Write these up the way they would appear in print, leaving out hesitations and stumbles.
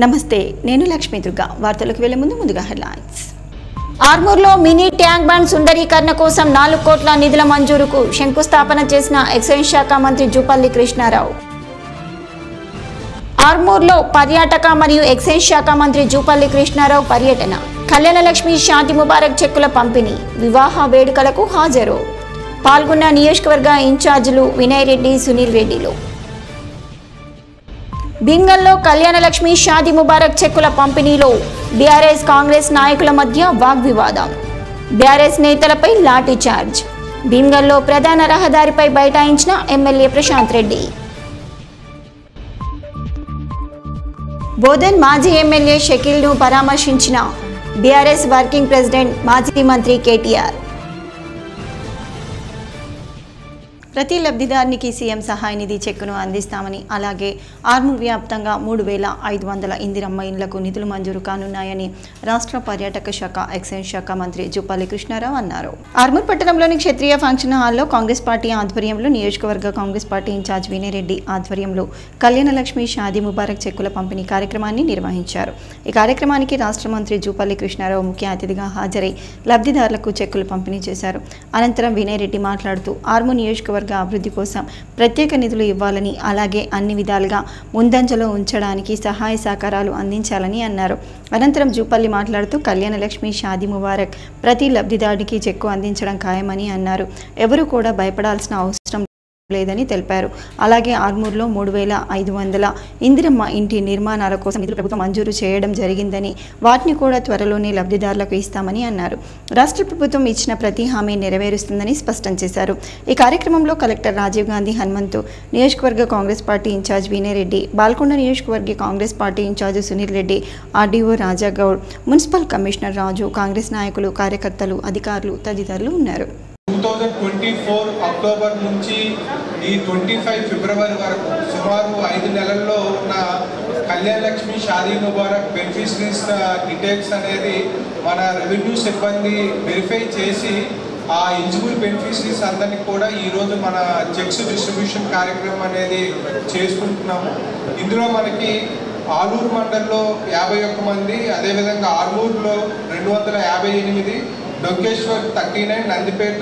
నమస్తే, నేను లక్ష్మీ దుర్గా. వార్తలకు వెళ్లే ముందుగా హెడ్లైన్స్. ఆర్మూర్లో మినీ ట్యాంక్ బండ్ సుందరీకరణ కోసం 4 కోట్ల నిధుల మంజూరుకు శంకుస్థాపన చేసిన ఎక్సైజ్ శాఖ మంత్రి జూపల్లి కృష్ణారావు. ఆర్మూర్లో పర్యాటక మరియు ఎక్సైజ్ శాఖ మంత్రి జూపల్లి కృష్ణారావు పర్యటన. కళ్యాణలక్ష్మి షాది ముబారక్ చెక్కుల పంపిణీ, వివాహ వేడుకలకు హాజరు. పాల్గొన్న నియోజకవర్గ ఇన్ఛార్జీలు వినయ్ రెడ్డి, సునీల్ రెడ్డిలు. బింగల్లో కళ్యాణలక్ష్మి షాది ముబారక్ చెక్కుల పంపిణీలో బీఆర్ఎస్ కాంగ్రెస్ నాయకుల మధ్య వాగ్వివాదం. బీఆర్ఎస్ నేతలపై లాఠీ చార్జ్. బింగల్లో ప్రధాన రహదారిపై బైఠాయించిన ఎమ్మెల్యే ప్రశాంత్ రెడ్డి. బోధన్ మాజీ ఎమ్మెల్యే షకీల్ను పరామర్శించిన బీఆర్ఎస్ వర్కింగ్ ప్రెసిడెంట్ మాజీ మంత్రి కేటీఆర్. ప్రతి లబ్ధిదారునికి సీఎం సహాయ నిధి చెక్కును అందిస్తామని, అలాగే ఆర్మూర్ వ్యాప్తంగా 3,500 ఇందిరమ్మ ఇండ్లకు నిధులు మంజూరు కానున్నాయని రాష్ట్ర పర్యాటక శాఖ, ఎక్సైజ్ శాఖ మంత్రి జూపల్లి కృష్ణారావు అన్నారు. ఆర్మూర్ పట్టణంలోని క్షత్రియ ఫంక్షన్ హాల్లో కాంగ్రెస్ పార్టీ ఆధ్వర్యంలో నియోజకవర్గ కాంగ్రెస్ పార్టీ ఇన్ఛార్జ్ వినయ్ రెడ్డి ఆధ్వర్యంలో కళ్యాణలక్ష్మి షాది ముబారక్ చెక్కుల పంపిణీ కార్యక్రమాన్ని నిర్వహించారు. ఈ కార్యక్రమానికి రాష్ట్ర మంత్రి జూపల్లి కృష్ణారావు ముఖ్య అతిథిగా హాజరై లబ్ధిదారులకు చెక్కులు పంపిణీ చేశారు. అనంతరం వినయ్ రెడ్డి మాట్లాడుతూ ఆర్మూర్ నియోజకవర్గ అభివృద్ధి కోసం ప్రత్యేక నిధులు ఇవ్వాలని, అలాగే అన్ని విధాలుగా ముందంజలో ఉంచడానికి సహాయ సహకారాలు అందించాలని అన్నారు. అనంతరం జూపల్లి మాట్లాడుతూ కళ్యాణలక్ష్మి షాది ముబారక్ ప్రతి లబ్ధిదారుడికి చెక్కు అందించడం ఖాయమని అన్నారు. ఎవరు కూడా భయపడాల్సిన అవసరం లేదని తెలిపారు. అలాగే ఆర్మూర్లో 3,500 ఇందిరమ్మ ఇంటి నిర్మాణాల కోసం నిధులు ప్రభుత్వం మంజూరు చేయడం జరిగిందని, వాటిని కూడా త్వరలోనే లబ్ధిదారులకు ఇస్తామని అన్నారు. రాష్ట్ర ప్రభుత్వం ఇచ్చిన ప్రతి హామీ నెరవేరుస్తుందని స్పష్టం చేశారు. ఈ కార్యక్రమంలో కలెక్టర్ రాజీవ్ గాంధీ హనుమంతు, నియోజకవర్గ కాంగ్రెస్ పార్టీ ఇన్ఛార్జ్ వినయ్ రెడ్డి, బాల్కొండ నియోజకవర్గ Congress party incharge Sunil Reddy, RDO Rajagoud, municipal commissioner Raju, Congress నాయకులు, కార్యకర్తలు, అధికారులు తదితరులు ఉన్నారు. 2024 అక్టోబర్ నుంచి ఈ 25 ఫిబ్రవరి వరకు సుమారు 5 నెలల్లో ఉన్న కళ్యాణలక్ష్మి షాదీ ముబారక్ బెనిఫిషరీస్ డీటెయిల్స్ అనేది మన రెవెన్యూ సిబ్బంది వెరిఫై చేసి ఆ ఎలిజిబుల్ బెనిఫిషరీస్ అందరినీ కూడా ఈరోజు మన చెక్స్ డిస్ట్రిబ్యూషన్ కార్యక్రమం అనేది చేసుకుంటున్నాము. ఇందులో మనకి ఆలూరు మండల్లో 51 మంది, అదేవిధంగా ఆర్మూర్లో 258, డొంకేశ్వర్ 39, నందిపేట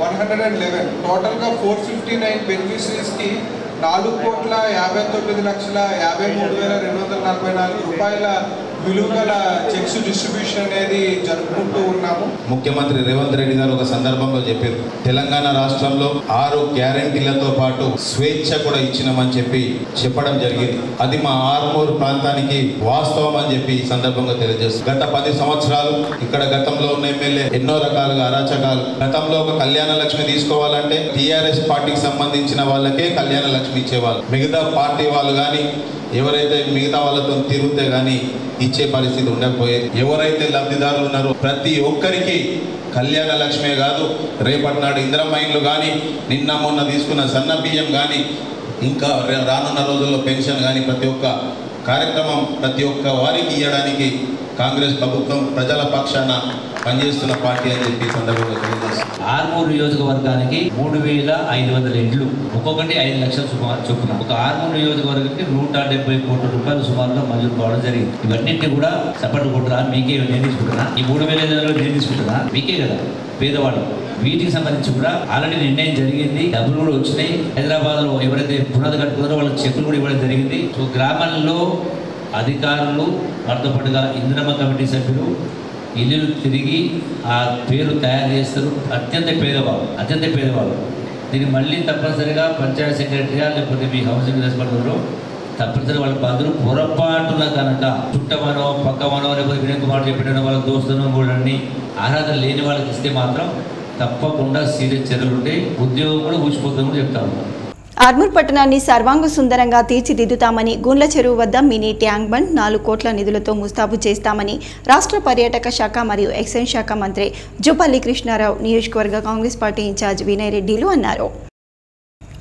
111, టోటల్గా 459 బెనిఫిషరీస్కి 4,59,53,244 రూపాయల విలువగల చెక్స్ డిస్ట్రిబ్యూషన్ అనేది జరుపుకుంటూ ఉన్నాము. ముఖ్యమంత్రి రేవంత్ రెడ్డి గారు ఒక సందర్భంలో చెప్పారు, తెలంగాణ రాష్ట్రంలో 6 గ్యారంటీలతో పాటు స్వేచ్ఛ కూడా ఇచ్చినామని చెప్పడం జరిగింది. అది మా ఆర్మూర్ ప్రాంతానికి వాస్తవం అని చెప్పి ఈ సందర్భంగా తెలియజేస్తుంది. గత 10 సంవత్సరాలు ఇక్కడ గతంలో ఉన్న ఎమ్మెల్యే ఎన్నో రకాలుగా అరాచకాలు, గతంలో ఒక కళ్యాణ లక్ష్మి తీసుకోవాలంటే టీఆర్ఎస్ పార్టీకి సంబంధించిన వాళ్ళకే కళ్యాణ లక్ష్మి ఇచ్చేవాళ్ళు. మిగతా పార్టీ వాళ్ళు కానీ ఎవరైతే మిగతా వాళ్ళతో తిరిగితే కానీ ఇచ్చే పరిస్థితి ఉండకపోయేది. ఎవరైతే లబ్ధిదారులు ఉన్నారో ప్రతి ఒక్కరికి కళ్యాణ లక్ష్మే కాదు, రేపటి నాడు ఇందిరమ్మ ఇండ్లు కానీ, నిన్న మొన్న తీసుకున్న సన్న బియ్యం కానీ, ఇంకా రానున్న రోజుల్లో పెన్షన్ కానీ, ప్రతి ఒక్క కార్యక్రమం ప్రతి ఒక్క వారికి ఇవ్వడానికి కాంగ్రెస్ ప్రభుత్వం ప్రజల పక్షాన పనిచేస్తున్న పార్టీ అని చెప్పి సందర్భంగా తెలియజేస్తుంది. ఆర్మూర్ నియోజకవర్గానికి 3,500 ఇండ్లు, ఒక్కొక్కటి 5 లక్షల చొప్పున ఒక ఆర్మూర్ నియోజకవర్గానికి 170 కోట్ల రూపాయలు సుమారుగా మంజూరు కావడం జరిగింది. ఇవన్నింటినీ కూడా సపోర్ట్ కొట్టురా, మీకే నేను తీసుకుంటున్నా, ఈ 3,500 నేను తీసుకుంటున్నా, మీకే కదా పేదవాళ్ళు. వీటికి సంబంధించి కూడా ఆల్రెడీ నిర్ణయం జరిగింది, డబ్బులు కూడా వచ్చినాయి. హైదరాబాద్ లో ఎవరైతే పునాది కట్టుకున్నారో వాళ్ళకి చెక్కులు కూడా ఇవ్వడం జరిగింది. సో గ్రామాల్లో అధికారులు, వాటితో పాటుగా ఇందిరమ్మ కమిటీ సభ్యులు ఇల్లు తిరిగి ఆ పేరు తయారు చేస్తారు. అత్యంత పేదవాళ్ళు దీన్ని మళ్ళీ తప్పనిసరిగా పంచాయతీ సెక్రటరీగా లేకపోతే మీ హౌసింగ్ రెస్పాన్సిబుల్లో తప్పనిసరిగా వాళ్ళ బాధ్యులు పొరపాటున కనుక చుట్టమనో పక్కమనో లేకపోతే వినయ్ కుమార్ చెప్పిన వాళ్ళ దోస్తులను కూడా ఆరాధన లేని వాళ్ళకి ఇస్తే మాత్రం తప్పకుండా సీరియస్ చర్యలు ఉంటాయి. ఉద్యోగం కూడా ఊసిపోతుందని చెప్తాము. ఆర్మూర్ పట్టణాన్ని సర్వాంగ సుందరంగా తీర్చిదిద్దుతామని, గుండ్ల చెరువు వద్ద మినీ ట్యాంక్ బండ్ 4 కోట్ల నిధులతో ముస్తాబు చేస్తామని రాష్ట్ర పర్యాటక శాఖ మరియు ఎక్సైజ్ శాఖ మంత్రి జూపల్లి కృష్ణారావు, నియోజకవర్గ కాంగ్రెస్ పార్టీ ఇన్ఛార్జ్ వినయ్ రెడ్డిలు అన్నారు.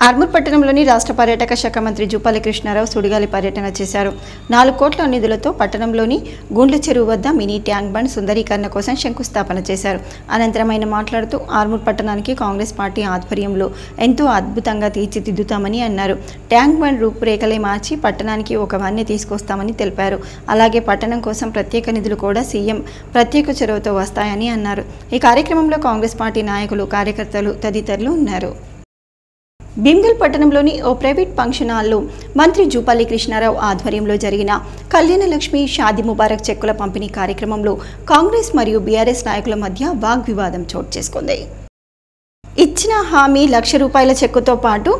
ఆర్మూర్ పట్టణంలోని రాష్ట్ర పర్యాటక శాఖ మంత్రి జూపల్లి కృష్ణారావు సుడిగాలి పర్యటన చేశారు. 4 కోట్ల నిధులతో పట్టణంలోని గుండ్ల చెరువు వద్ద మినీ ట్యాంక్ బండ్ సుందరీకరణ కోసం శంకుస్థాపన చేశారు. అనంతరం ఆయన మాట్లాడుతూ ఆర్మూర్ పట్టణానికి కాంగ్రెస్ పార్టీ ఆధ్వర్యంలో ఎంతో అద్భుతంగా తీర్చిదిద్దుతామని అన్నారు. ట్యాంక్ బండ్ రూపురేఖలే మార్చి పట్టణానికి ఒక వన్నె తీసుకొస్తామని తెలిపారు. అలాగే పట్టణం కోసం ప్రత్యేక నిధులు కూడా సీఎం ప్రత్యేక చొరవతో వస్తాయని అన్నారు. ఈ కార్యక్రమంలో కాంగ్రెస్ పార్టీ నాయకులు, కార్యకర్తలు తదితరులు ఉన్నారు. భీమ్గల్ పట్టణంలోని ఓ ప్రైవేట్ ఫంక్షన్ హాల్లో మంత్రి జూపల్లి కృష్ణారావు ఆధ్వర్యంలో జరిగిన కళ్యాణ లక్ష్మి షాదీ ముబారక్ చెక్కుల పంపిణీ కార్యక్రమంలో కాంగ్రెస్ మరియు బీఆర్ఎస్ నాయకుల మధ్య వాగ్వివాదం చోటు చేసుకుంది. ఇచ్చిన హామీ ₹1,00,000 చెక్కుతో పాటు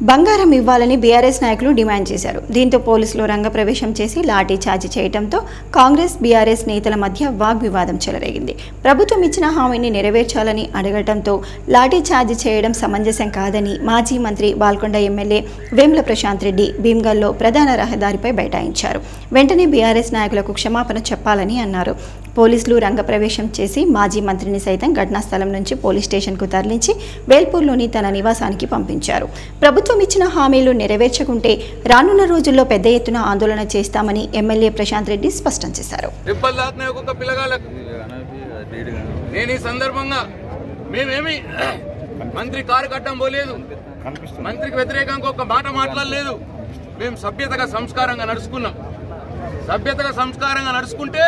బంగారం ఇవ్వాలని బీఆర్ఎస్ నాయకులు డిమాండ్ చేశారు. దీంతో పోలీసులు రంగప్రవేశం చేసి లాఠీ చార్జీ చేయడంతో కాంగ్రెస్ బీఆర్ఎస్ నేతల మధ్య వాగ్వివాదం చెలరేగింది. ప్రభుత్వం ఇచ్చిన హామీని నెరవేర్చాలని అడగడంతో లాఠీ చార్జీ చేయడం సమంజసం కాదని మాజీ మంత్రి బాల్కొండ ఎమ్మెల్యే వేముల ప్రశాంత్ రెడ్డి భీమ్గల్లో ప్రధాన రహదారిపై బైఠాయించారు. వెంటనే బీఆర్ఎస్ నాయకులకు క్షమాపణ చెప్పాలని అన్నారు. పోలీసులు రంగప్రవేశం చేసి మాజీ మంత్రిని సైతం ఘటనా స్థలం నుంచి పోలీస్ స్టేషన్కు తరలించి వేల్పూర్లోని తన నివాసానికి పంపించారు. ప్రభుత్వం ఇచ్చిన హామీలు నెరవేర్చకుంటే రానున్న రోజుల్లో పెద్ద ఎత్తున ఆందోళన చేస్తామని ఎమ్మెల్యే ప్రశాంత్ రెడ్డి స్పష్టం చేశారు. నేను ఈ సందర్భంగా మేమేమి మంత్రి కారు కట్టం పోలేదు, మంత్రికి వ్యతిరేకంగా ఒక మాట మాట్లాడలేదు. మేము సభ్యతగా సంస్కారంగా నడుచుకున్నాం. సభ్యతగా సంస్కారంగా నడుచుకుంటే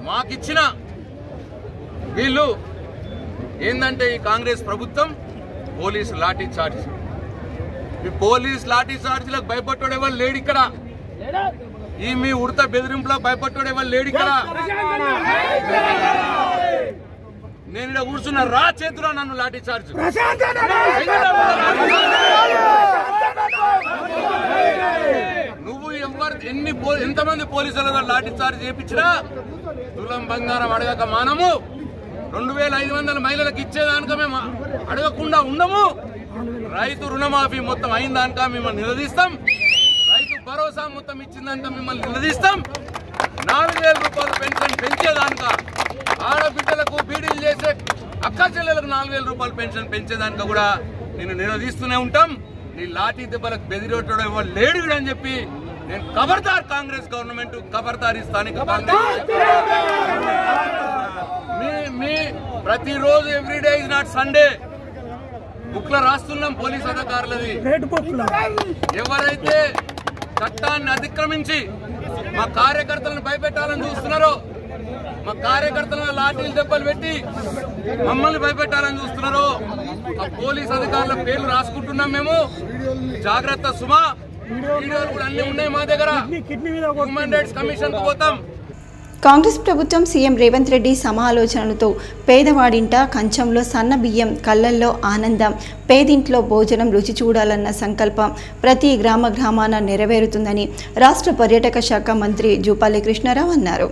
మాకిచ్చిన వీళ్ళు ఏందంటే ఈ కాంగ్రెస్ ప్రభుత్వం పోలీసు లాఠీ చార్జ్, ఈ పోలీస్ లాఠీ చార్జీలకు భయపడ్డాడు ఎవరు లేడు ఇక్కడ. ఈ మీ ఉడత బెదిరింపులకు భయపడ్డాడు ఎవరు లేడు ఇక్కడ. నేను ఇక్కడ కూర్చున్న రా చేతుల్లో నన్ను లాఠీ చార్జ్. నువ్వు ఎంతమంది పోలీసుల లాఠీ చార్జ్ చేయించినా తులం బంగారం అడగక మానము. 2,500 మహిళలకు ఇచ్చేదానిక మేము అడగకుండా ఉండము. రైతు రుణమాఫీ మొత్తం అయిందాక మిమ్మల్ని నిలదీస్తాం. రైతు భరోసా మొత్తం ఇచ్చిందాక మిమ్మల్ని నిలదీస్తాం. 4,000 రూపాయలు పెన్షన్ పెంచేదానిక, ఆడబిడ్డలకు బీడీలు చేసే అక్క చెల్లెలకు 4,000 రూపాయలు పెన్షన్ పెంచేదానిక కూడా నేను నిలదీస్తూనే ఉంటాం. నీ లాఠీ దెబ్బలకు బెదిరేటోడు ఎవరు లేడు అని చెప్పి నేను ఖబర్దార్ కాంగ్రెస్ గవర్నమెంట్, ఖబర్దార్ స్థానిక కాంగ్రెస్. మీ ప్రతిరోజు ఎవ్రీడే ఇస్ నాట్ సండే బుక్లో రాస్తున్నాం పోలీస్ అధికారులది. ఎవరైతే చట్టాన్ని అతిక్రమించి మా కార్యకర్తలను భయపెట్టాలని చూస్తున్నారో, మా కార్యకర్తలను లాఠీలు దెబ్బలు పెట్టి మమ్మల్ని భయపెట్టాలని చూస్తున్నారో ఆ పోలీస్ అధికారుల పేర్లు రాసుకుంటున్నాం మేము. జాగ్రత్త సుమా. వీడియోలు కూడా అన్ని ఉన్నాయి మా దగ్గర. హ్యూమన్ రైట్స్ కమిషన్ కు పోతాం. కాంగ్రెస్ ప్రభుత్వం సీఎం రేవంత్ రెడ్డి సమాలోచనలతో పేదవాడింట కంచంలో సన్న బియ్యం, కళ్ళల్లో ఆనందం, పేదింట్లో భోజనం రుచి చూడాలన్న సంకల్పం ప్రతి గ్రామాన నెరవేరుతుందని రాష్ట్ర పర్యాటక శాఖ మంత్రి జూపల్లి కృష్ణారావు అన్నారు.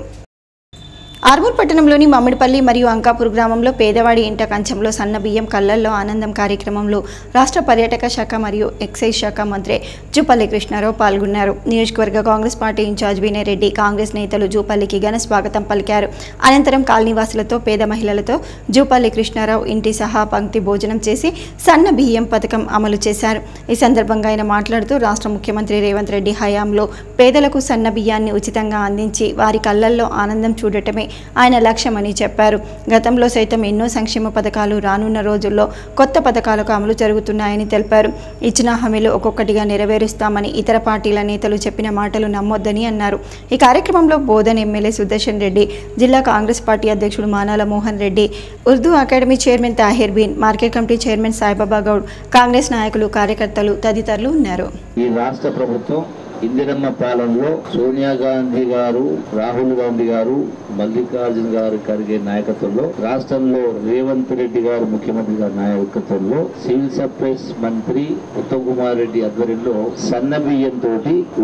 ఆర్మూర్ పట్టణంలోని మమ్మిడిపల్లి మరియు అంకాపూర్ గ్రామంలో పేదవాడి ఇంట కంచంలో సన్న బియ్యం, కళ్ళల్లో ఆనందం కార్యక్రమంలో రాష్ట్ర పర్యాటక శాఖ మరియు ఎక్సైజ్ శాఖ మంత్రి జూపల్లి కృష్ణారావు పాల్గొన్నారు. నియోజకవర్గ కాంగ్రెస్ పార్టీ ఇన్ఛార్జ్ వినయ్ రెడ్డి, కాంగ్రెస్ నేతలు జూపల్లికి ఘన స్వాగతం పలికారు. అనంతరం కాలనీవాసులతో, పేద మహిళలతో జూపల్లి కృష్ణారావు ఇంటి సహా పంక్తి భోజనం చేసి సన్న బియ్యం పథకం అమలు చేశారు. ఈ సందర్భంగా ఆయన మాట్లాడుతూ రాష్ట్ర ముఖ్యమంత్రి రేవంత్ రెడ్డి హయాంలో పేదలకు సన్న బియ్యాన్ని ఉచితంగా అందించి వారి కళ్ళల్లో ఆనందం చూడటమే ఆయన లక్ష్యమని చెప్పారు. గతంలో సైతం ఎన్నో సంక్షేమ పథకాలు రానున్న రోజుల్లో కొత్త పథకాలకు అమలు జరుగుతున్నాయని తెలిపారు. ఇచ్చిన హామీలు ఒక్కొక్కటిగా నెరవేరుస్తామని ఇతర పార్టీల నేతలు చెప్పిన మాటలు నమ్మొద్దని అన్నారు. ఈ కార్యక్రమంలో బోధన్ ఎమ్మెల్యే సుదర్శన్ రెడ్డి, జిల్లా కాంగ్రెస్ పార్టీ అధ్యక్షుడు Manala Mohan Reddy, Urdu academy chairman Tahir Bin, market committee chairman Saibaba Goud, Congress నాయకులు, కార్యకర్తలు తదితరులు ఉన్నారు. ఈ రాష్ట్ర ప్రభుత్వం ఇందిరమ్మ పాలనలో సోనియా గాంధీ గారు, రాహుల్ గాంధీ గారు, మల్లికార్జున గారు ఖర్గే నాయకత్వంలో, రాష్ట్రంలో రేవంత్ రెడ్డి గారు ముఖ్యమంత్రి గారి నాయకత్వంలో, సివిల్ సప్లైస్ మంత్రి ఉత్తమ్ కుమార్ రెడ్డి ఆధ్వర్యంలో సన్న బియ్యంతో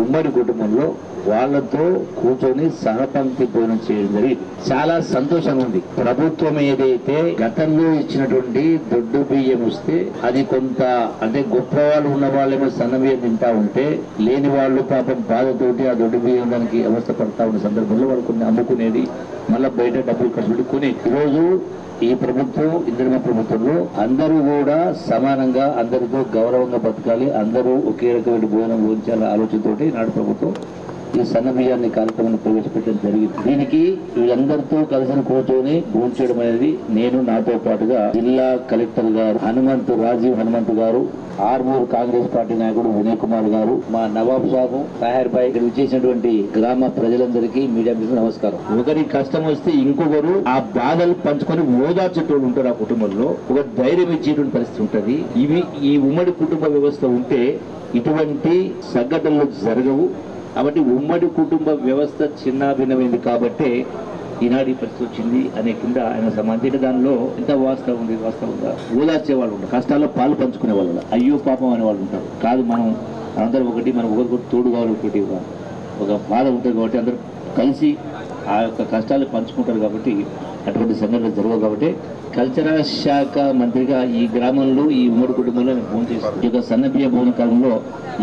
ఉమ్మడి కుటుంబంలో వాళ్లతో కూర్చొని సహపంక్తి భోజనం చేయడం జరిగింది. చాలా సంతోషంగా ఉంది. ప్రభుత్వం ఏదైతే గతంలో ఇచ్చినటువంటి దొడ్డు బియ్యం వస్తే అది కొంత అంటే గొప్ప వాళ్ళు ఉన్న వాళ్ళేమో సన్న బియ్యం తింటా ఉంటే లేని వాళ్ళు పాపం బాధతోటి ఆ దొడ్డు బియ్యం దానికి అవస్థ పడతా ఉన్న సందర్భంలో వాళ్ళు కొన్ని అమ్ముకునేది, మళ్ళీ బయట డబ్బులు ఖర్చు పెట్టి కొని. ఈరోజు ఈ ప్రభుత్వం, ఇందిరమ్మ ప్రభుత్వంలో అందరూ కూడా సమానంగా అందరితో గౌరవంగా బతకాలి, అందరూ ఒకే రకమైన భోజనం భోజించాలనే ఆలోచనతోటి నాడు ప్రభుత్వం ఈ సన్న బియ్యాన్ని కార్యక్రమాన్ని ప్రవేశపెట్టడం జరిగింది. దీనికి వీళ్ళందరితో కలిసి కూర్చొని భోంచేయడం అనేది నేను, నాతో పాటుగా జిల్లా కలెక్టర్ గారు రాజీవ్ హనుమంతు గారు, ఆర్మూర్ కాంగ్రెస్ పార్టీ నాయకుడు వినయ్ కుమార్ గారు, మా నవాబ్ సాబు, తాహిర్ భాయ్, ఇక్కడ విచ్చేసినటువంటి గ్రామ ప్రజలందరికీ, మీడియా మిత్రులకు నమస్కారం. ఒకరి కష్టం వస్తే ఇంకొకరు ఆ బాధలు పంచుకొని ఓదార్చేటోళ్ళు ఉంటారు. ఆ కుటుంబంలో ఒక ధైర్యం ఇచ్చేటువంటి పరిస్థితి ఉంటుంది. ఈ ఉమ్మడి కుటుంబ వ్యవస్థ ఉంటే ఇటువంటి సంఘటనలు జరగవు. కాబట్టి ఉమ్మడి కుటుంబ వ్యవస్థ చిన్నాభిన్నమైంది కాబట్టి ఈనాడు ఈ పరిస్థితి వచ్చింది అనే కింద ఆయన సమాధించిన దానిలో ఎంత వాస్తవం ఉంది. వాస్తవంగా ఓదార్చే వాళ్ళు ఉంటారు, కష్టాల్లో పాలు పంచుకునే వాళ్ళు, అయ్యో పాపం అనే వాళ్ళు ఉంటారు. కాదు, మనం అందరం ఒకటి, మనం ఒకరికొకటి తోడు కావాలి, ఒకటి ఒక బాధ ఉంటుంది కాబట్టి అందరూ కలిసి ఆ యొక్క కష్టాలు పంచుకుంటారు. కాబట్టి అటువంటి సంఘటనలు జరగవు. కాబట్టి కల్చరల్ శాఖ మంత్రిగా ఈ గ్రామంలో, ఈ ఉమ్మడి కుటుంబంలో నేను ఫోన్ చేస్తాను. ఈ యొక్క సన్నబియ్య భవన కాలంలో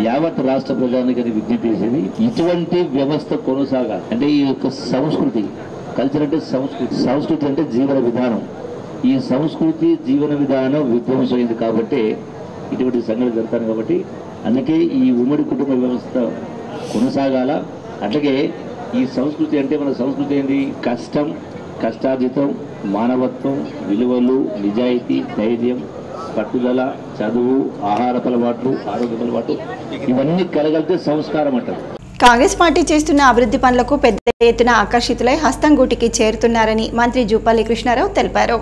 యావత్ రాష్ట్ర ప్రజానికి విజ్ఞప్తి చేసేది, ఇటువంటి వ్యవస్థ కొనసాగాలి. అంటే ఈ యొక్క సంస్కృతి, కల్చర్ అంటే సంస్కృతి అంటే జీవన విధానం. ఈ సంస్కృతి జీవన విధానం విధ్వంసమైంది కాబట్టి ఇటువంటి సంఘటనలు జరుగుతాయి. కాబట్టి అందుకే ఈ ఉమ్మడి కుటుంబ వ్యవస్థ కొనసాగాల. అట్లాగే ఈ సంస్కృతి అంటే, మన సంస్కృతి ఏంటి? కష్టం, కష్టార్జితం, మానవత్వం, విలువలు, నిజాయితీ, ధైర్యం, పట్టుదల, చదువు, ఆహారపు అలవాట్లు, ఆరోగ్య అలవాట్లు, ఇవన్నీ కలగలితే సంస్కారం అంటారు. కాంగ్రెస్ పార్టీ చేస్తున్న అభివృద్ధి పనులకు పెద్ద ఎత్తున ఆకర్షితులై హస్తంగూటికి చేరుతున్నారని మంత్రి జూపల్లి కృష్ణారావు తెలిపారు.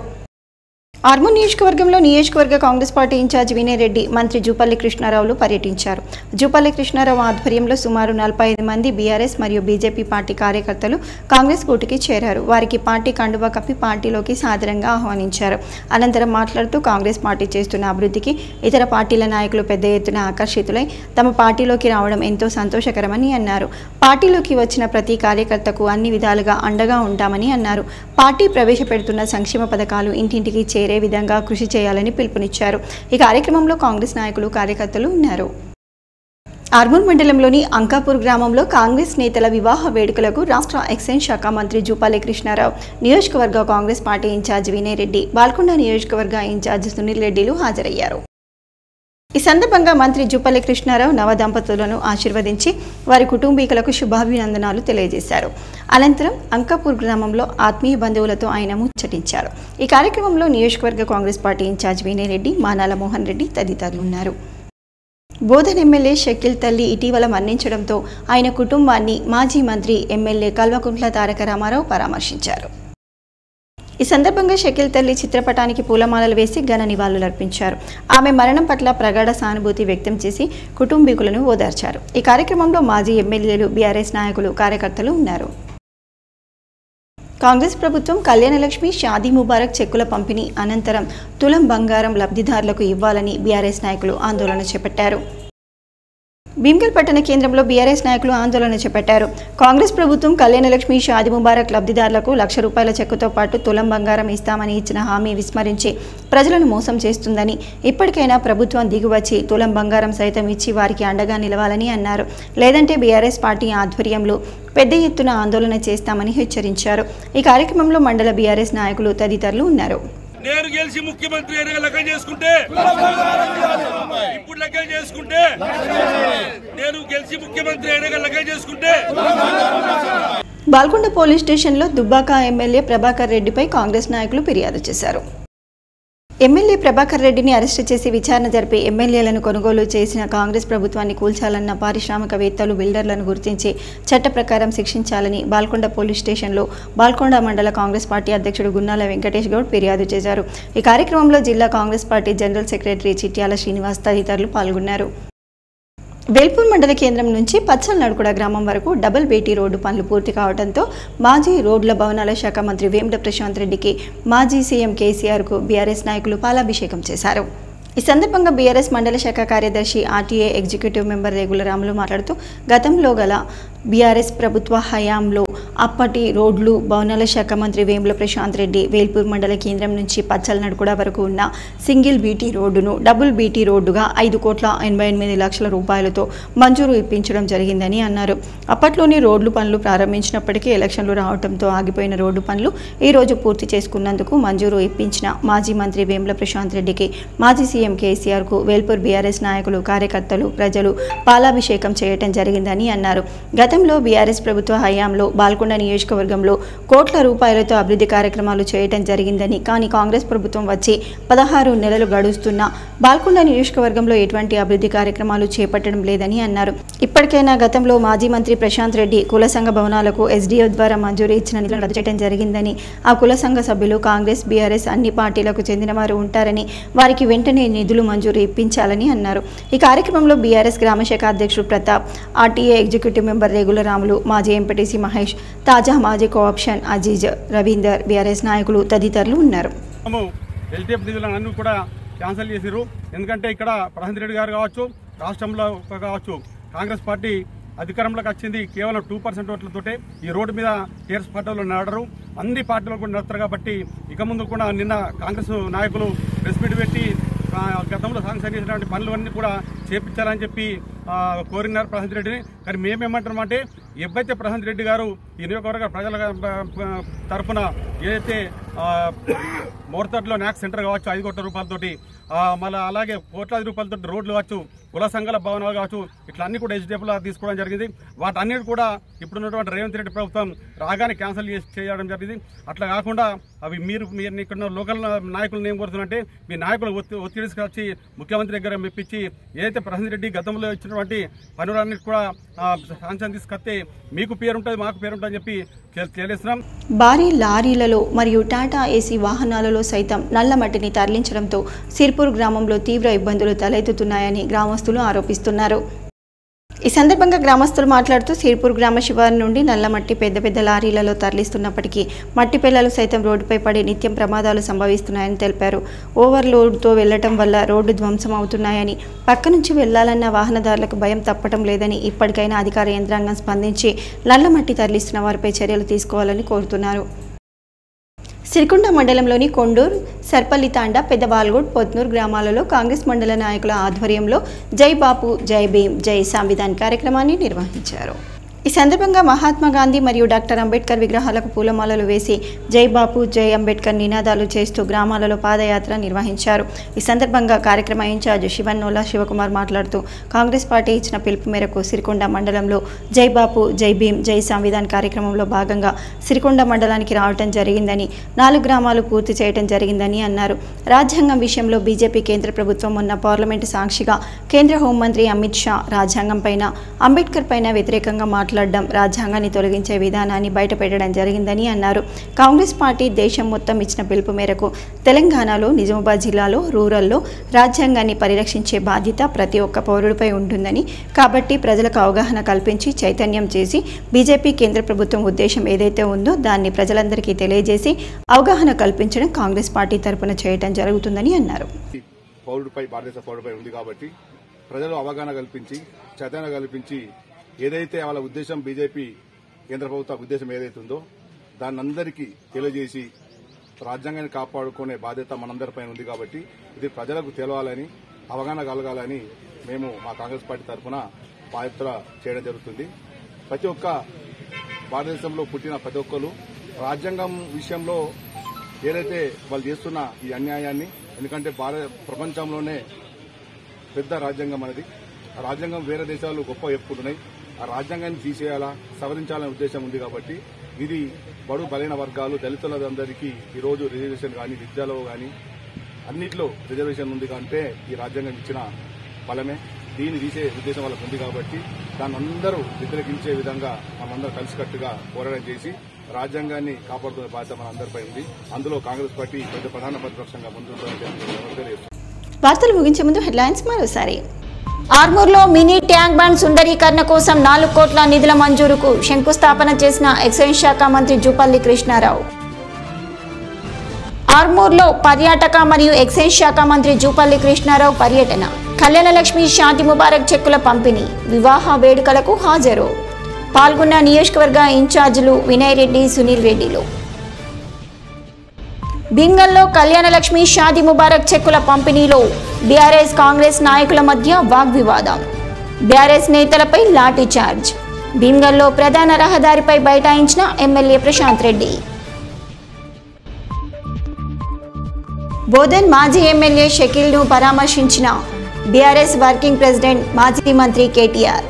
ఆర్మూర్ నియోజకవర్గంలో నియోజకవర్గ కాంగ్రెస్ పార్టీ ఇన్ఛార్జ్ వినయ్ రెడ్డి మంత్రి జూపల్లి కృష్ణారావులు పర్యటించారు. జూపల్లి కృష్ణారావు ఆధ్వర్యంలో సుమారు 45 మంది బీఆర్ఎస్ మరియు బీజేపీ పార్టీ కార్యకర్తలు కాంగ్రెస్ గూటికి చేరారు. వారికి పార్టీ కండువా కప్పి పార్టీలోకి సాదరంగా ఆహ్వానించారు. అనంతరం మాట్లాడుతూ కాంగ్రెస్ పార్టీ చేస్తున్న అభివృద్ధికి ఇతర పార్టీల నాయకులు పెద్ద ఎత్తున ఆకర్షితులై తమ పార్టీలోకి రావడం ఎంతో సంతోషకరమని అన్నారు. పార్టీలోకి వచ్చిన ప్రతి కార్యకర్తకు అన్ని విధాలుగా అండగా ఉంటామని అన్నారు. పార్టీ ప్రవేశపెడుతున్న సంక్షేమ పథకాలు ఇంటింటికి చేరే విధంగా కృషి చేయాలని పిలుపునిచ్చారు. ఈ కార్యక్రమంలో కాంగ్రెస్ నాయకులు, కార్యకర్తలు ఉన్నారు. ఆర్మూర్ మండలంలోని అంకాపూర్ గ్రామంలో కాంగ్రెస్ నేతల వివాహ వేడుకలకు రాష్ట్ర ఎక్సైజ్ శాఖ మంత్రి జూపల్లి కృష్ణారావు, నియోజకవర్గ కాంగ్రెస్ పార్టీ ఇన్ఛార్జ్ వినయ్ రెడ్డి, బాల్కొండ నియోజకవర్గ ఇన్ఛార్జ్ సునీల్ రెడ్డిలు హాజరయ్యారు. ఈ సందర్భంగా మంత్రి జూపల్లి కృష్ణారావు నవ దంపతులను ఆశీర్వదించి వారి కుటుంబీకులకు శుభాభినందనాలు తెలియజేశారు. అనంతరం అంకాపూర్ గ్రామంలో ఆత్మీయ బంధువులతో ఆయన ముచ్చటించారు. ఈ కార్యక్రమంలో నియోజకవర్గ కాంగ్రెస్ పార్టీ ఇన్ఛార్జ్ వినయ్ రెడ్డి, మానాల మోహన్ రెడ్డి తదితరులు ఉన్నారు. బోధన్ ఎమ్మెల్యే షకీల్ తల్లి ఇటీవల మరణించడంతో ఆయన కుటుంబాన్ని మాజీ మంత్రి ఎమ్మెల్యే కల్వకుంట్ల తారక రామారావు పరామర్శించారు. ఈ సందర్భంగా షకీల్ తల్లి చిత్రపటానికి పూలమాలలు వేసి ఘన నివాళులర్పించారు. ఆమె మరణం పట్ల ప్రగాఢ సానుభూతి వ్యక్తం చేసి కుటుంబీకులను ఓదార్చారు. ఈ కార్యక్రమంలో మాజీ ఎమ్మెల్యేలు, బీఆర్ఎస్ నాయకులు, కార్యకర్తలు ఉన్నారు. కాంగ్రెస్ ప్రభుత్వం కళ్యాణలక్ష్మి, షాదీ ముబారక్ చెక్కుల పంపిణీ అనంతరం తులం బంగారం లబ్ధిదారులకు ఇవ్వాలని బీఆర్ఎస్ నాయకులు ఆందోళన చేపట్టారు. భీమ్గల్ పట్టణ కేంద్రంలో బీఆర్ఎస్ నాయకులు ఆందోళన చేపట్టారు. కాంగ్రెస్ ప్రభుత్వం కళ్యాణలక్ష్మి, షాదీ ముబారక్ లబ్ధిదారులకు ₹1,00,000 చెక్కుతో పాటు తులం బంగారం ఇస్తామని ఇచ్చిన హామీ విస్మరించి ప్రజలను మోసం చేస్తుందని, ఇప్పటికైనా ప్రభుత్వం దిగువచ్చి తులం బంగారం సైతం ఇచ్చి వారికి అండగా నిలవాలని అన్నారు. లేదంటే బీఆర్ఎస్ పార్టీ ఆధ్వర్యంలో పెద్ద ఎత్తున ఆందోళన చేస్తామని హెచ్చరించారు. ఈ కార్యక్రమంలో మండల బీఆర్ఎస్ నాయకులు తదితరులు ఉన్నారు. నేను గెలిచి ముఖ్యమంత్రి అయిన లెక్క చేసుకుంటే, ఇప్పుడు లెక్క చేసుకుంటే, నేను గెలిచి ముఖ్యమంత్రి అయిన లెక్క చేసుకుంటే. బాల్కొండ పోలీస్ స్టేషన్లో దుబ్బాక ఎమ్మెల్యే ప్రభాకర్ రెడ్డిపై కాంగ్రెస్ నాయకులు ఫిర్యాదు చేశారు. ఎమ్మెల్యే ప్రభాకర్ రెడ్డిని అరెస్టు చేసి విచారణ జరిపి ఎమ్మెల్యేలను కొనుగోలు చేసిన కాంగ్రెస్ ప్రభుత్వాన్ని కూల్చాలన్న పారిశ్రామికవేత్తలు, బిల్డర్లను గుర్తించి చట్ట ప్రకారం శిక్షించాలని బాల్కొండ పోలీస్ స్టేషన్లో బాల్కొండ మండల కాంగ్రెస్ పార్టీ అధ్యక్షుడు గున్నాల వెంకటేష్ గౌడ్ ఫిర్యాదు చేశారు. ఈ కార్యక్రమంలో జిల్లా Congress party general secretary Chityala Srinivas తదితరులు పాల్గొన్నారు. వేల్పూర్ మండల కేంద్రం నుంచి పచ్చల్నడుకుడ గ్రామం వరకు డబుల్ బేటీ రోడ్డు పనులు పూర్తి కావడంతో మాజీ రోడ్ల భవనాల శాఖ మంత్రి వేముల ప్రశాంత్ రెడ్డికి, మాజీ సీఎం కేసీఆర్కు బీఆర్ఎస్ నాయకులు పాలాభిషేకం చేశారు. ఈ సందర్భంగా బీఆర్ఎస్ మండల శాఖ కార్యదర్శి, RTA executive member Regula Ramulu మాట్లాడుతూ, గతంలో గల బీఆర్ఎస్ ప్రభుత్వ హయాంలో అప్పటి రోడ్లు భవనాల శాఖ మంత్రి వేముల ప్రశాంత్ రెడ్డి వేల్పూర్ మండల కేంద్రం నుంచి పచ్చలనడుకుడ వరకు ఉన్న సింగిల్ బీటీ రోడ్డును డబుల్ బీటీ రోడ్డుగా 5,88 లక్షల రూపాయలతో మంజూరు ఇప్పించడం జరిగిందని అన్నారు. అప్పట్లోని రోడ్లు పనులు ప్రారంభించినప్పటికీ ఎలక్షన్లు రావడంతో ఆగిపోయిన రోడ్డు పనులు ఈ రోజు పూర్తి చేసుకున్నందుకు మంజూరు ఇప్పించిన మాజీ మంత్రి వేముల ప్రశాంత్ రెడ్డికి మాజీ సీఎం కేసీఆర్కు వేల్పూర్ బీఆర్ఎస్ నాయకులు కార్యకర్తలు ప్రజలు పాలాభిషేకం చేయడం జరిగిందని అన్నారు. గతంలో బీఆర్ఎస్ ప్రభుత్వ హయాంలో బాల్కొండ నియోజకవర్గంలో కోట్ల రూపాయలతో అభివృద్ధి కార్యక్రమాలు చేయడం జరిగిందని, కానీ కాంగ్రెస్ ప్రభుత్వం వచ్చి 16 నెలలు గడుస్తున్నా బాల్కొండ నియోజకవర్గంలో ఎటువంటి అభివృద్ధి కార్యక్రమాలు చేపట్టడం లేదని అన్నారు. ఇప్పటికైనా గతంలో మాజీ మంత్రి ప్రశాంత్ రెడ్డి కుల సంఘ భవనాలకు ఎస్డీఎఫ్ ద్వారా మంజూరు ఇచ్చిన నిధులను రద్దు చేయడం జరిగిందని, ఆ కుల సంఘ సభ్యులు కాంగ్రెస్ బీఆర్ఎస్ అన్ని పార్టీలకు చెందిన వారు ఉంటారని వారికి వెంటనే నిధులు మంజూరు ఇప్పించాలని అన్నారు. ఈ కార్యక్రమంలో బీఆర్ఎస్ గ్రామశాఖ అధ్యక్షుడు Pratap, RTA executive member Regula Ramulu, మాజీ ఎంపీటీసీ మహేష్, తాజా మాజీ కోఆప్షన్ అజీజ్, రవీందర్, బీఆర్ఎస్ నాయకులు తదితరులు ఉన్నారు. ఎల్టీఎఫ్ నిధులను కూడా క్యాన్సిల్ చేశారు. ఎందుకంటే ఇక్కడ ప్రశాంత్ రెడ్డి గారు కావచ్చు, రాష్ట్రంలో కావచ్చు, కాంగ్రెస్ పార్టీ అధికారంలోకి వచ్చింది కేవలం 2% ఓట్లతోటే. ఈ రోడ్డు మీద టీఆర్ఎస్ పార్టీలో నడరు, అన్ని పార్టీలు కూడా నడుస్తారు. కాబట్టి ఇక ముందు కూడా నిన్న కాంగ్రెస్ నాయకులు ప్రెస్ మీట్ పెట్టి గతంలో శాంక్షన్ చేసినటువంటి పనులన్నీ కూడా చేపించాలని చెప్పి కోరినారు ప్రశాంత్ రెడ్డిని. కానీ మేమేమంటున్నామంటే, ఎప్పుడైతే ప్రశాంత్ రెడ్డి గారు ఈ నియోజకవర్గ ప్రజల తరఫున ఏదైతే మోర్తట్లో నాక్ సెంటర్ కావచ్చు 5 కోట్ల రూపాయలతోటి, మళ్ళీ అలాగే కోట్లాది రూపాయలతో రోడ్లు కావచ్చు, కుల సంఘాల భవనాలు కావచ్చు, ఇట్లా అన్ని కూడా ఎస్డీఎఫ్లో తీసుకోవడం జరిగింది. వాటన్నిటి కూడా ఇప్పుడున్నటువంటి రేవంత్ రెడ్డి ప్రభుత్వం రాగానే క్యాన్సిల్ చేయడం జరిగింది. అట్లా కాకుండా అవి మీరు ఇక్కడ లోకల్ నాయకులను ఏం కోరుతున్నారంటే, మీ నాయకులు ఒత్తిడి తీసుకొచ్చి ముఖ్యమంత్రి దగ్గర మెప్పించి ఏదైతే ప్రశాంత్ రెడ్డి గతంలో ఇచ్చినటువంటి పనులన్నిటి కూడా శాంక్షన్ తీసుకొస్తే మీకు పేరుంటుంది, మాకు పేరుంటుందని చెప్పి తెలియజేస్తున్నాం. భారీ లారీలలో మరియు టాటా ఏసీ వాహనాలలో సైతం నల్ల మట్టిని తరలించడంతో సిర్పూర్ గ్రామంలో తీవ్ర ఇబ్బందులు తలెత్తుతున్నాయని గ్రామస్తులు ఆరోపిస్తున్నారు. ఈ సందర్భంగా గ్రామస్తులు మాట్లాడుతూ సిర్పూర్ గ్రామ శివారు నుండి నల్ల మట్టి పెద్ద పెద్ద లారీలలో తరలిస్తున్నప్పటికీ మట్టి పిల్లలు సైతం రోడ్డుపై పడి నిత్యం ప్రమాదాలు సంభవిస్తున్నాయని తెలిపారు. ఓవర్లోడ్తో వెళ్లటం వల్ల రోడ్డు ధ్వంసం అవుతున్నాయని, పక్క నుంచి వెళ్లాలన్న వాహనదారులకు భయం తప్పటం లేదని, ఇప్పటికైనా అధికార యంత్రాంగం స్పందించి నల్ల మట్టి తరలిస్తున్న వారిపై చర్యలు తీసుకోవాలని కోరుతున్నారు. సిరికొండ మండలంలోని కొండూరు, సర్పల్లి తాండా, పెద్దవాల్గూడ్, పొత్నూరు గ్రామాలలో కాంగ్రెస్ మండల నాయకుల ఆధ్వర్యంలో జై బాపు, జై భీమ్, జై సంవిధాన్ కార్యక్రమాన్ని నిర్వహించారు. ఈ సందర్భంగా మహాత్మా గాంధీ మరియు డాక్టర్ అంబేద్కర్ విగ్రహాలకు పూలమాలలు వేసి జై బాపు, జై అంబేద్కర్ నినాదాలు చేస్తూ గ్రామాలలో పాదయాత్ర నిర్వహించారు. ఈ సందర్భంగా కార్యక్రమ ఇన్ఛార్జ్ శివన్నోలా శివకుమార్ మాట్లాడుతూ, కాంగ్రెస్ పార్టీ ఇచ్చిన పిలుపు మేరకు సిరికొండ మండలంలో జై బాపు, జై భీమ్, జై సంవిధాన్ కార్యక్రమంలో భాగంగా సిరికొండ మండలానికి రావడం జరిగిందని, 4 గ్రామాలు పూర్తి చేయడం జరిగిందని అన్నారు. రాజ్యాంగం విషయంలో బీజేపీ కేంద్ర ప్రభుత్వం మొన్న పార్లమెంటు సాక్షిగా కేంద్ర హోంమంత్రి అమిత్ షా రాజ్యాంగం పైన, అంబేద్కర్ పైన వ్యతిరేకంగా మాట్లాడడం, రాజ్యాంగాన్ని తొలగించే విధానాన్ని బయటపెట్టడం జరిగిందని అన్నారు. కాంగ్రెస్ పార్టీ దేశం మొత్తం ఇచ్చిన పిలుపు మేరకు తెలంగాణలో నిజామాబాద్ జిల్లాలో రూరల్లో రాజ్యాంగాన్ని పరిరక్షించే బాధ్యత ప్రతి ఒక్క పౌరుడిపై ఉంటుందని, కాబట్టి ప్రజలకు అవగాహన కల్పించి చైతన్యం చేసి బీజేపీ కేంద్ర ప్రభుత్వం ఉద్దేశం ఏదైతే ఉందో దాన్ని ప్రజలందరికీ తెలియజేసి అవగాహన కల్పించడం కాంగ్రెస్ పార్టీ తరపున చేయడం జరుగుతుందని అన్నారు. పౌరుడిపై భారతదేశ పౌరుడిపై ఉంది కాబట్టి ప్రజలు అవగాహన కల్పించి చైతన్యం కల్పించి ఏదైతే వాళ్ళ ఉద్దేశం బీజేపీ కేంద్ర ప్రభుత్వ ఉద్దేశం ఏదైతే ఉందో దాన్ని అందరికీ తెలియజేసి రాజ్యాంగాన్ని కాపాడుకునే బాధ్యత మనందరిపైన ఉంది కాబట్టి ఇది ప్రజలకు తెలవాలని, అవగాహన కలగాలని మేము మా కాంగ్రెస్ పార్టీ తరఫున పాదయాత్ర చేయడం జరుగుతుంది. ప్రతి ఒక్క భారతదేశంలో పుట్టిన ప్రతి ఒక్కరు రాజ్యాంగం విషయంలో ఏదైతే వాళ్ళు చేస్తున్న ఈ అన్యాయాన్ని, ఎందుకంటే ప్రపంచంలోనే పెద్ద రాజ్యాంగం అనేది, ఆ రాజ్యాంగం వేరే దేశాలు గొప్ప చెప్పుకుంటున్నాయి. ఆ రాజ్యాంగాన్ని తీసేయాలా, సవరించాలనే ఉద్దేశం ఉంది కాబట్టి ఇది బడు బలైన వర్గాలు, దళితులందరికీ ఈరోజు రిజర్వేషన్ కానీ, విద్యలో కానీ అన్నిట్లో రిజర్వేషన్ ఉంది కంటే ఈ రాజ్యాంగం ఇచ్చిన ఫలమే. దీన్ని తీసే ఉద్దేశం వాళ్ళకు ఉంది కాబట్టి దాన్ని అందరూ వ్యతిరేకించే విధంగా మనందరూ కలిసికట్టుగా పోరాటం చేసి రాజ్యాంగాన్ని కాపాడుతున్న బాధ్యత మన అందరిపై ఉంది. అందులో కాంగ్రెస్ పార్టీ పెద్ద ప్రధాన ప్రతిపక్షంగా ముందుంటుందని. వార్తలు ముగించే ముందు హెడ్లైన్స్ మరోసారి. ఆర్మూర్లో మినీ ట్యాంక్ బండ్ సుందరీకరణ కోసం 4 కోట్ల నిధుల మంజూరుకు శంకుస్థాపన చేసిన ఎక్సైజ్ శాఖ మంత్రి జూపల్లి కృష్ణారావు. ఆర్మూర్లో పర్యాటక మరియు ఎక్సైజ్ శాఖ మంత్రి జూపల్లి కృష్ణారావు పర్యటన. కళ్యాణలక్ష్మి శాంతి ముబారక్ చెక్కుల పంపిణీ. వివాహ వేడుకలకు హాజరు. పాల్గొన్న నియోజకవర్గ ఇన్ఛార్జీలు వినయ్ రెడ్డి, సునీల్ రెడ్డిలు. భీమ్గల్లో కళ్యాణలక్ష్మి షాదీ ముబారక్ చెక్కుల పంపిణీలో బీఆర్ఎస్ కాంగ్రెస్ నాయకుల మధ్య వాగ్వివాదం. బీఆర్ఎస్ నేతలపై లాఠీ చార్జ్. భీమ్గల్లో ప్రధాన రహదారిపై బైఠాయించిన ఎమ్మెల్యే ప్రశాంత్ రెడ్డి. బోధన్ మాజీ ఎమ్మెల్యే షకీల్ను పరామర్శించిన బీఆర్ఎస్ వర్కింగ్ ప్రెసిడెంట్ మాజీ మంత్రి కేటీఆర్.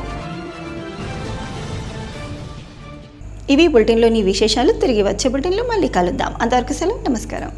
ఇవి బులెటిన్లోని విశేషాలు. తిరిగి వచ్చే బులెటిన్లో మళ్ళీ కలుద్దాం. అంతవరకు సెలవు. నమస్కారం.